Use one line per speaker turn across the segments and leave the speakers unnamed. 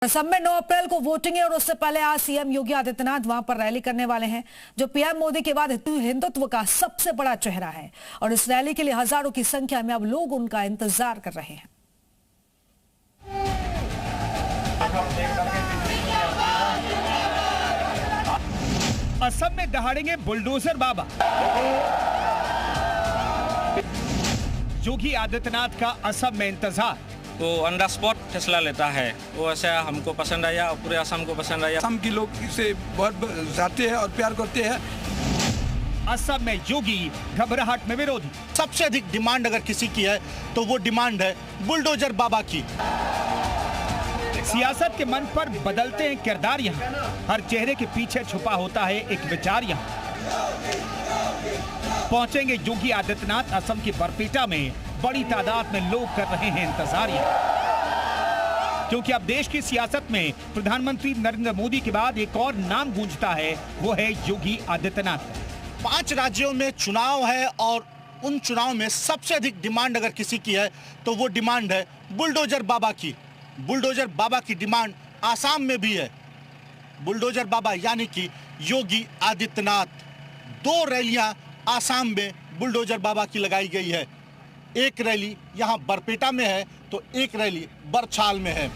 असम में 9 अप्रैल को वोटिंग है और उससे पहले आज सीएम योगी आदित्यनाथ वहां पर रैली करने वाले हैं, जो पीएम मोदी के बाद हिंदुत्व का सबसे बड़ा चेहरा है। और इस रैली के लिए हजारों की संख्या में अब लोग उनका इंतजार कर रहे हैं।
असम में दहाड़ेंगे बुलडोजर बाबा। योगी आदित्यनाथ का असम में इंतजार।
वो ऑन द स्पॉट फैसला लेता है। वो ऐसा हमको पसंद आया और पूरे असम को पसंद आया।
असम के लोग इसे बहुत जाते हैं और प्यार करते हैं।
असम में योगी, घबराहट में विरोधी।
सबसे अधिक डिमांड अगर किसी की है तो वो डिमांड है बुलडोजर बाबा की।
सियासत के मन पर बदलते हैं किरदार यहाँ। हर चेहरे के पीछे छुपा होता है एक विचार यहाँ। पहुंचेंगे योगी आदित्यनाथ असम की बरपेटा में। बड़ी तादाद में लोग कर रहे हैं इंतजार यहाँ, क्योंकि अब देश की सियासत में प्रधानमंत्री नरेंद्र मोदी के बाद एक और नाम गूंजता है, वो है योगी आदित्यनाथ।
5 राज्यों में चुनाव है और उन चुनाव में सबसे अधिक डिमांड अगर किसी की है तो वो डिमांड है बुलडोजर बाबा की। बुलडोजर बाबा की डिमांड आसाम में भी है। बुलडोजर बाबा यानी कि योगी आदित्यनाथ। 2 रैलियां आसाम में बुलडोजर बाबा की लगाई गई है। एक रैली यहां बरपेटा में है तो एक रैली बरछाल में है।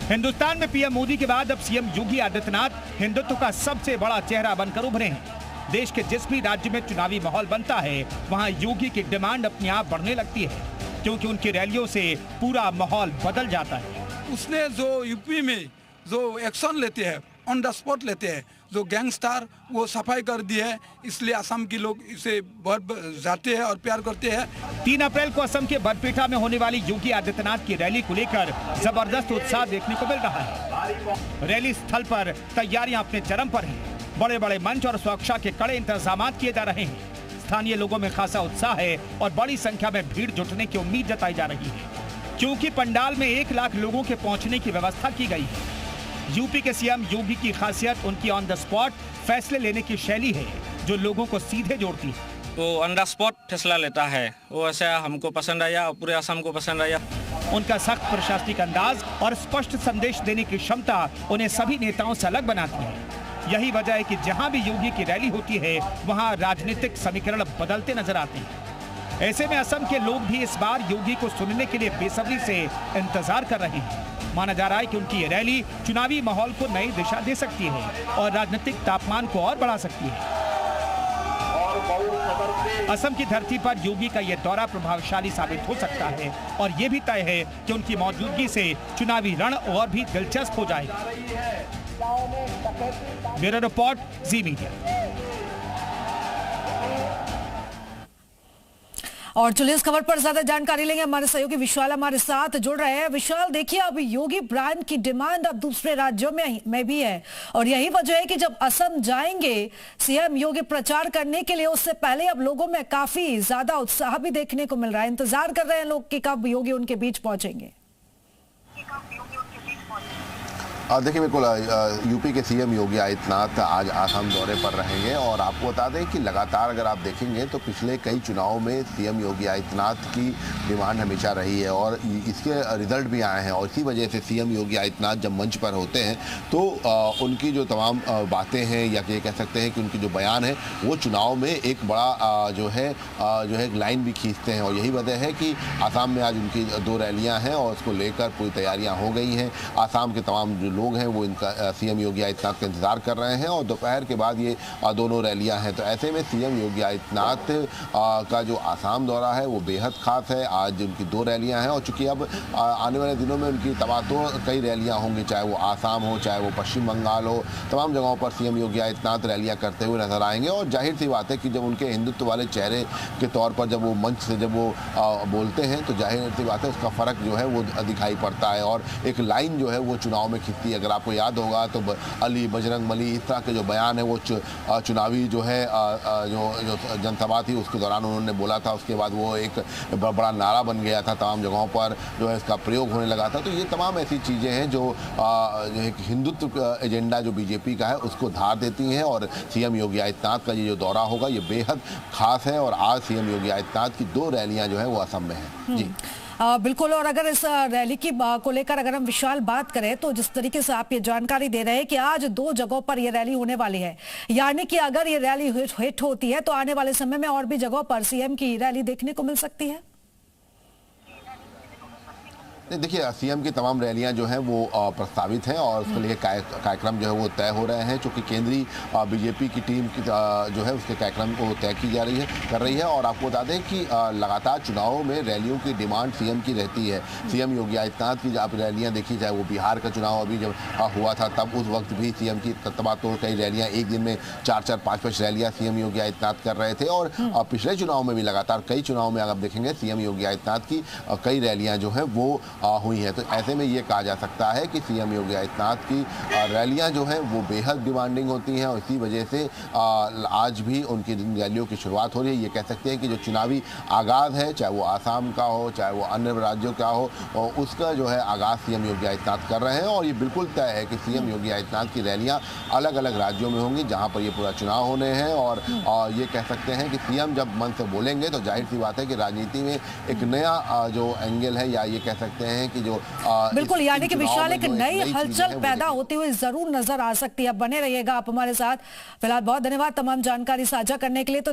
हिंदुस्तान में पीएम मोदी के बाद अब सीएम योगी आदित्यनाथ हिंदुत्व का सबसे बड़ा चेहरा बनकर उभरे हैं। देश के जिस भी राज्य में चुनावी माहौल बनता है, वहां योगी की डिमांड अपने आप बढ़ने लगती है, क्योंकि उनकी रैलियों से पूरा माहौल बदल जाता है।
उसने जो यूपी में जो एक्शन लेते हैं, ऑन द स्पॉट लेते हैं, जो गैंगस्टर वो सफाई कर दी है, इसलिए असम के लोग इसे बहुत जाते हैं और प्यार करते हैं।
3 अप्रैल को असम के बरपेटा में होने वाली योगी आदित्यनाथ की रैली को लेकर जबरदस्त उत्साह देखने को मिल रहा है। रैली स्थल पर तैयारियां अपने चरम पर हैं। बड़े बड़े मंच और सुरक्षा के कड़े इंतजाम किए जा रहे हैं। स्थानीय लोगों में खासा उत्साह है और बड़ी संख्या में भीड़ जुटने की उम्मीद जताई जा रही है, क्योंकि पंडाल में 1 लाख लोगों के पहुंचने की व्यवस्था की गई है। यूपी के सीएम योगी की खासियत उनकी ऑन द स्पॉट फैसले लेने की शैली है, जो लोगों को सीधे जोड़ती है।
वो ऑन द स्पॉट फैसला लेता है। वो ऐसा हमको पसंद आया और पूरे असम को पसंद आया।
उनका सख्त प्रशासनिक अंदाज और स्पष्ट संदेश देने की क्षमता उन्हें सभी नेताओं से अलग बनाती है। यही वजह है कि जहां भी योगी की रैली होती है, वहां राजनीतिक समीकरण बदलते नजर आते हैं। ऐसे में असम के लोग भी इस बार योगी को सुनने के लिए बेसब्री से इंतजार कर रहे हैं। माना जा रहा है कि उनकी ये रैली चुनावी माहौल को नई दिशा दे सकती है और राजनीतिक तापमान को और बढ़ा सकती है। असम की धरती पर योगी का यह दौरा प्रभावशाली साबित हो सकता है और यह भी तय है कि उनकी मौजूदगी से चुनावी रण और भी दिलचस्प हो जाएगा। ब्यूरो रिपोर्ट, जी मीडिया।
और चलिए इस खबर पर ज्यादा जानकारी लेंगे। हमारे सहयोगी विशाल हमारे साथ जुड़ रहे हैं। विशाल, देखिए अब योगी ब्रांड की डिमांड अब दूसरे राज्यों में भी है और यही वजह है कि जब असम जाएंगे सीएम योगी प्रचार करने के लिए, उससे पहले अब लोगों में काफी ज्यादा उत्साह भी देखने को मिल रहा है। इंतजार कर रहे हैं लोग कि कब योगी उनके बीच पहुंचेंगे।
देखिए, बिल्कुल यूपी के सीएम योगी आदित्यनाथ आज आसाम दौरे पर रहेंगे और आपको बता दें कि लगातार अगर आप देखेंगे तो पिछले कई चुनावों में सीएम योगी आदित्यनाथ की डिमांड हमेशा रही है और इसके रिजल्ट भी आए हैं। और इसी वजह से सीएम योगी आदित्यनाथ जब मंच पर होते हैं तो उनकी जो तमाम बातें हैं या ये कह सकते हैं कि उनकी जो बयान है वो चुनाव में एक बड़ा जो है एक लाइन भी खींचते हैं। और यही वजह है कि आसाम में आज उनकी 2 रैलियाँ हैं और उसको लेकर पूरी तैयारियाँ हो गई हैं। आसाम के तमाम लोग हैं वो इनका सीएम योगी आदित्यनाथ का इंतजार कर रहे हैं और दोपहर के बाद ये दोनों रैलियां हैं। तो ऐसे में सीएम योगी आदित्यनाथ का जो आसाम दौरा है वो बेहद खास है। आज उनकी 2 रैलियां हैं और चूंकि अब आने वाले दिनों में उनकी तबादला कई रैलियां होंगी, चाहे वो आसाम हो, चाहे वो पश्चिम बंगाल हो, तमाम जगहों पर सीएम योगी आदित्यनाथ रैलियां करते हुए नजर आएंगे। और जाहिर सी बात है कि जब उनके हिंदुत्व वाले चेहरे के तौर पर जब वो मंच से जब वो बोलते हैं तो जाहिर सी बात है उसका फर्क जो है वो दिखाई पड़ता है और एक लाइन जो है वो चुनाव में खिंचती है। अगर आपको याद होगा तो अली, बजरंग बली, इस तरह के जो बयान है वो चुनावी जो है जो जनसभा थी उसके दौरान उन्होंने बोला था। उसके बाद वो एक बड़ा नारा बन गया था, तमाम जगहों पर जो है इसका प्रयोग होने लगा था। तो ये तमाम ऐसी चीज़ें हैं जो एक हिंदुत्व एजेंडा जो बीजेपी का है उसको धार देती हैं। और सीएम योगी आदित्यनाथ का ये जो दौरा होगा ये बेहद खास है और आज सीएम योगी आदित्यनाथ की 2 रैलियां जो है वो असम में हैं। जी
बिल्कुल। और अगर इस रैली की को लेकर अगर हम विशाल बात करें तो जिस तरीके से आप ये जानकारी दे रहे हैं कि आज 2 जगहों पर ये रैली होने वाली है, यानी कि अगर ये रैली हिट होती है तो आने वाले समय में और भी जगहों पर सीएम की रैली देखने को मिल सकती है।
देखिए, सीएम की तमाम रैलियां जो हैं वो प्रस्तावित हैं और उसके लिए कार्यक्रम जो है वो तय हो रहे हैं, क्योंकि केंद्रीय बीजेपी की टीम की जो है उसके कार्यक्रम को तय की जा रही है कर रही है। और आपको बता दें कि लगातार चुनावों में रैलियों की डिमांड सीएम की रहती है। सीएम योगी आदित्यनाथ की आप रैलियां देखी जाए, वो बिहार का चुनाव अभी जब हुआ था तब उस वक्त भी सीएम की तबातोड़ कई रैलियां, एक दिन में 4-4, 5-5 रैलियां सीएम योगी आदित्यनाथ कर रहे थे। और पिछले चुनाव में भी लगातार कई चुनाव में आप देखेंगे सीएम योगी आदित्यनाथ की कई रैलियां जो है वो हुई है। तो ऐसे में ये कहा जा सकता है कि सीएम योगी आदित्यनाथ की रैलियां जो हैं वो बेहद डिमांडिंग होती हैं और इसी वजह से आज भी उनकी रैलियों की शुरुआत हो रही है। ये कह सकते हैं कि जो चुनावी आगाज़ है, चाहे वो आसाम का हो, चाहे वो अन्य राज्यों का हो, उसका जो है आगाज़ सीएम योगी आदित्यनाथ कर रहे हैं। और ये बिल्कुल तय है कि सीएम योगी आदित्यनाथ की रैलियां अलग अलग राज्यों में होंगी जहाँ पर ये पूरा चुनाव होने हैं। और ये कह सकते हैं कि सीएम जब मन से बोलेंगे तो जाहिर सी बात है कि राजनीति में एक नया जो एंगल है, या ये कह सकते हैं कि जो
बिल्कुल, यानी कि विशाल एक नई हलचल पैदा होती हुई जरूर नजर आ सकती है। बने रहिएगा आप हमारे साथ। फिलहाल बहुत धन्यवाद तमाम जानकारी साझा करने के लिए। तो